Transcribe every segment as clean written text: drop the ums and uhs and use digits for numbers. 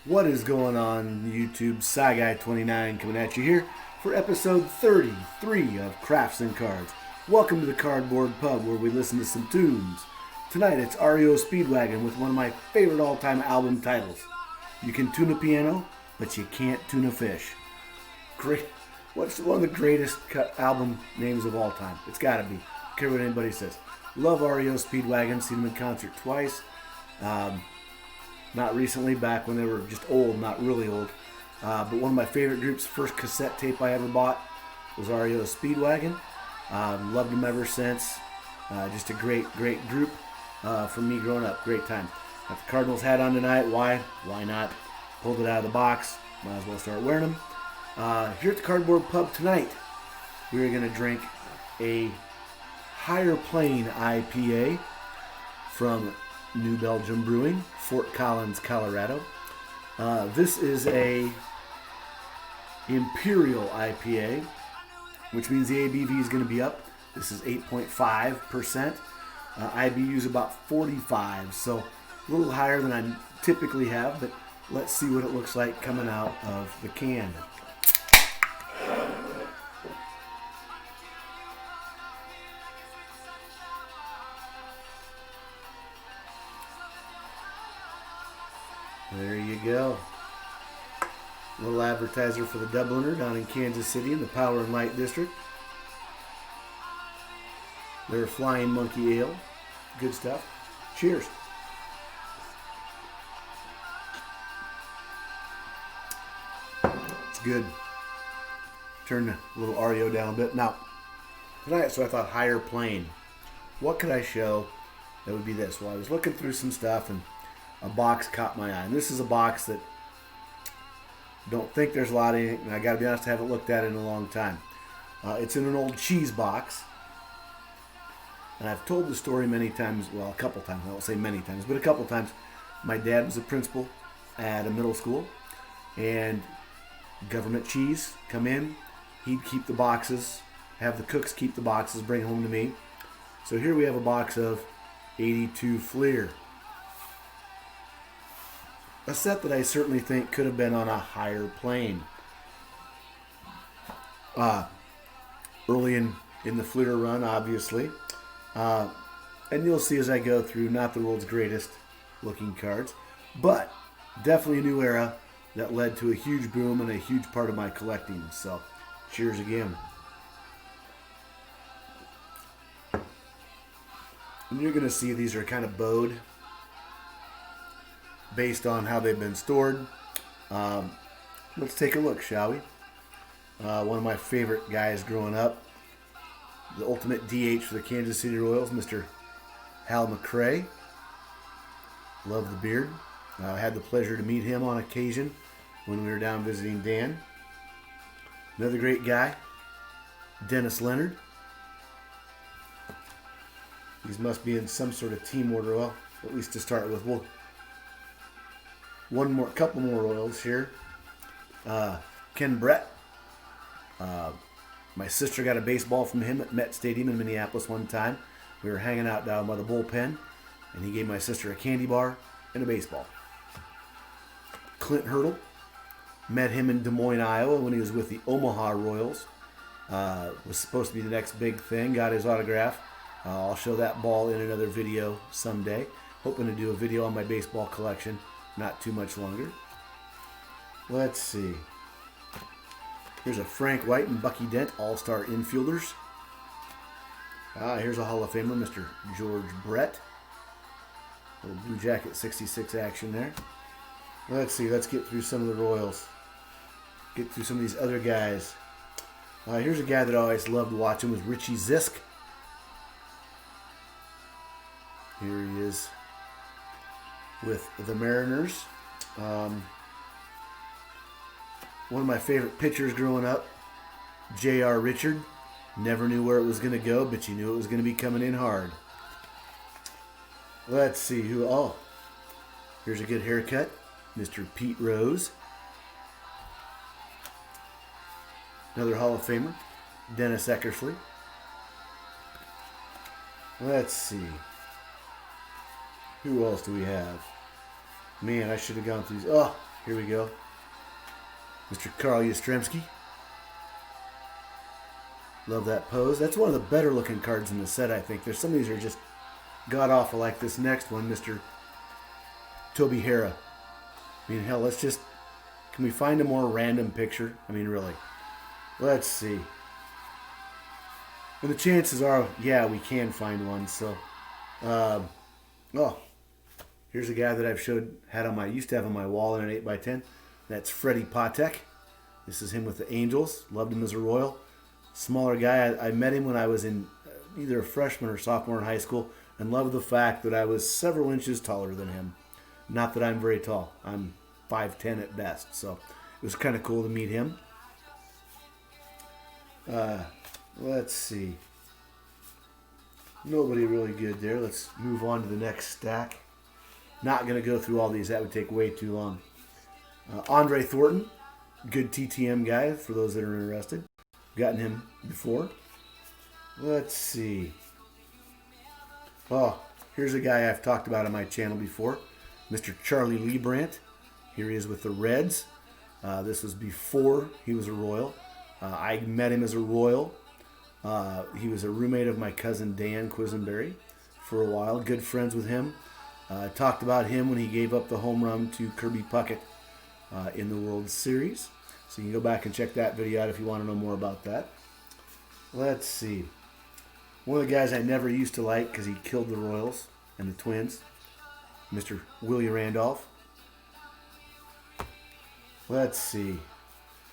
What is going on YouTube? SciGuy29 coming at you here for episode 33 of Crafts and Cards. Welcome to the Cardboard Pub where we listen to some tunes. Tonight it's REO Speedwagon with one of my favorite all-time album titles. You can tune a piano, but you can't tune a fish. Great. What's one of the greatest album names of all time? It's got to be. I don't care what anybody says. Love REO Speedwagon. Seen them in concert twice. Not recently, back when they were just old, not really old. But one of my favorite groups, first cassette tape I ever bought was REO Speedwagon. Loved them ever since. Just a great group for me growing up. Great time. Got the Cardinals hat on tonight. Why? Why not? Pulled it out of the box. Might as well start wearing them. Here at the Cardboard Pub tonight, we're going to drink a Higher Plane IPA from New Belgium Brewing, Fort Collins, Colorado. This is a Imperial IPA, which means the ABV is going to be up. This is 8.5%. IBU is about 45, so a little higher than I typically have, but let's see what it looks like coming out of the can. There you go. A little advertiser for the Dubliner down in Kansas City in the Power and Light District. They're Flying Monkey Ale. Good stuff. Cheers. It's good. Turn the little REO down a bit. Now, tonight, so I thought Higher Plane. What could I show that would be this? Well, I was looking through some stuff and a box caught my eye. And this is a box that I don't think there's a lot in it, and I got to be honest, I haven't looked at it in a long time. It's in an old cheese box. And I've told the story many times, well, a couple times. I won't say many times, but a couple times. My dad was a principal at a middle school, and government cheese come in. He'd keep the boxes, have the cooks keep the boxes, bring home to me. So here we have a box of 82 Fleer. A set that I certainly think could have been on a higher plane. Early in the Fleer run, obviously. And you'll see as I go through, not the world's greatest looking cards, but definitely a new era that led to a huge boom and a huge part of my collecting. So, cheers again. And you're going to see these are kind of bowed based on how they've been stored. Let's take a look, shall we? One of my favorite guys growing up, the ultimate DH for the Kansas City Royals, Mr. Hal McRae. Love the beard. I had the pleasure to meet him on occasion when we were down visiting Dan. Another great guy, Dennis Leonard. These must be in some sort of team order, well, at least to start with. We'll couple more Royals here. Ken Brett. My sister got a baseball from him at Met Stadium in Minneapolis one time. We were hanging out down by the bullpen, and he gave my sister a candy bar and a baseball. Clint Hurdle. Met him in Des Moines, Iowa when he was with the Omaha Royals. Was supposed to be the next big thing. Got his autograph. I'll show that ball in another video someday. Hoping to do a video on my baseball collection not too much longer. Let's see. Here's a Frank White and Bucky Dent All-Star Infielders. Here's a Hall of Famer, Mr. George Brett. Little Blue Jacket 66 action there. Let's see. Let's get through some of the Royals. Get through some of these other guys. Here's a guy that I always loved watching was Richie Zisk. Here he is with the Mariners. One of my favorite pitchers growing up, J.R. Richard. Never knew where it was going to go, but you knew it was going to be coming in hard. Let's see who. Oh, here's a good haircut, Mr. Pete Rose. Another Hall of Famer, Dennis Eckersley. Let's see. Who else do we have? Man, I should have gone through these. Oh, Here we go. Mr. Carl Yastrzemski. Love that pose. That's one of the better looking cards in the set, I think. There's some of these are just god-awful, like this next one, Mr. Toby Herrera. I mean, hell, let's just... Can we find a more random picture? I mean, really. Let's see. And the chances are, yeah, we can find one. So, oh, here's a guy that I've used to have on my wall in an 8x10. That's Freddie Patek. This is him with the Angels. Loved him as a Royal. Smaller guy. I met him when I was in either a freshman or sophomore in high school, and loved the fact that I was several inches taller than him. Not that I'm very tall. I'm 5'10" at best. So it was kind of cool to meet him. Let's see. Nobody really good there. Let's move on to the next stack. Not going to go through all these. That would take way too long. Andre Thornton. Good TTM guy for those that are interested. Gotten him before. Let's see. Oh, here's a guy I've talked about on my channel before. Mr. Charlie Liebrandt. Here he is with the Reds. This was before he was a Royal. I met him as a Royal. He was a roommate of my cousin Dan Quisenberry for a while. Good friends with him. Talked about him when he gave up the home run to Kirby Puckett in the World Series. So you can go back and check that video out if you want to know more about that. Let's see. One of the guys I never used to like because he killed the Royals and the Twins, Mr. Willie Randolph. Let's see.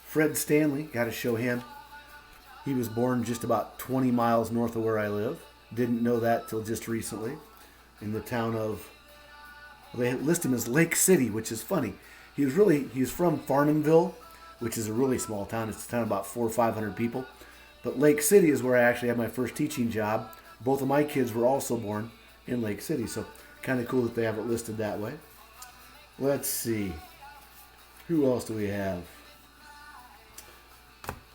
Fred Stanley, got to show him. He was born just about 20 miles north of where I live. Didn't know that till just recently. In the town of, they list him as Lake City, which is funny. He was from Farnhamville, which is a really small town. It's a town of about 400 or 500 people. But Lake City is where I actually had my first teaching job. Both of my kids were also born in Lake City, so kind of cool that they have it listed that way. Let's see. Who else do we have?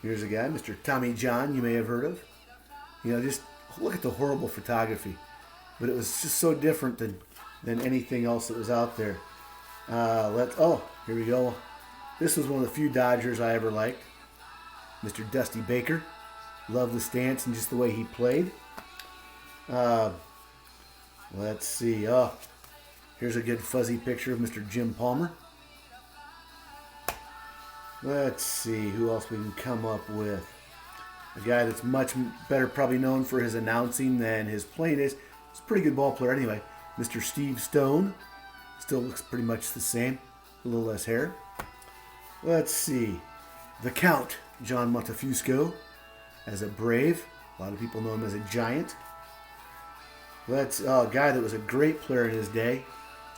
Here's a guy, Mr. Tommy John, you may have heard of. You know, just look at the horrible photography. But it was just so different than anything else that was out there. Here we go. This was one of the few Dodgers I ever liked. Mr. Dusty Baker. Loved the stance and just the way he played. Let's see. Here's a good fuzzy picture of Mr. Jim Palmer. Let's see who else we can come up with. A guy that's much better probably known for his announcing than his playing is. He's a pretty good ball player anyway. Mr. Steve Stone. Still looks pretty much the same. A little less hair. Let's see. The Count, John Montefisco, as a Brave. A lot of people know him as a Giant. A guy that was a great player in his day.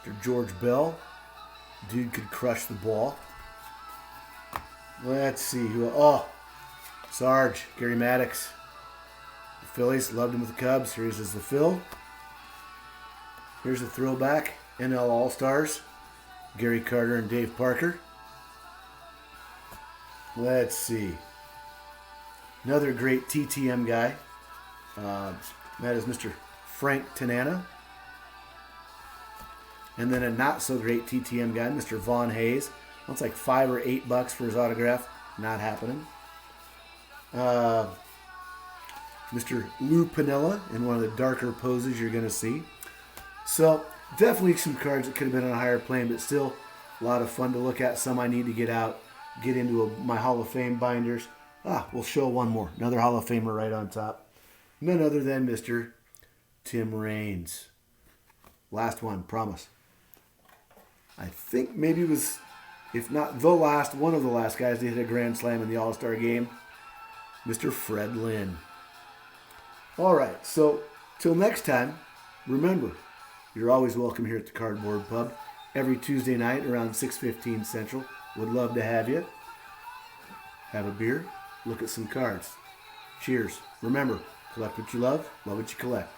Mr. George Bell. Dude could crush the ball. Let's see who. Sarge, Gary Maddox. The Phillies, loved him with the Cubs. Here's the Phil. Here's a throwback. NL All-Stars. Gary Carter and Dave Parker. Let's see. Another great TTM guy. That is Mr. Frank Tanana. And then a not so great TTM guy, Mr. Vaughn Hayes. Wants like $5 or $8 for his autograph. Not happening. Mr. Lou Piniella in one of the darker poses you're going to see. So definitely some cards that could have been on a higher plane, but still a lot of fun to look at. Some I need to get out, get into my Hall of Fame binders. We'll show one more. Another Hall of Famer right on top. None other than Mr. Tim Raines. Last one, promise. I think maybe it was, if not the last, one of the last guys to hit a grand slam in the All-Star game. Mr. Fred Lynn. All right, so till next time, remember, you're always welcome here at the Cardboard Pub every Tuesday night around 6:15 Central. Would love to have you. Have a beer, look at some cards. Cheers. Remember, collect what you love what you collect.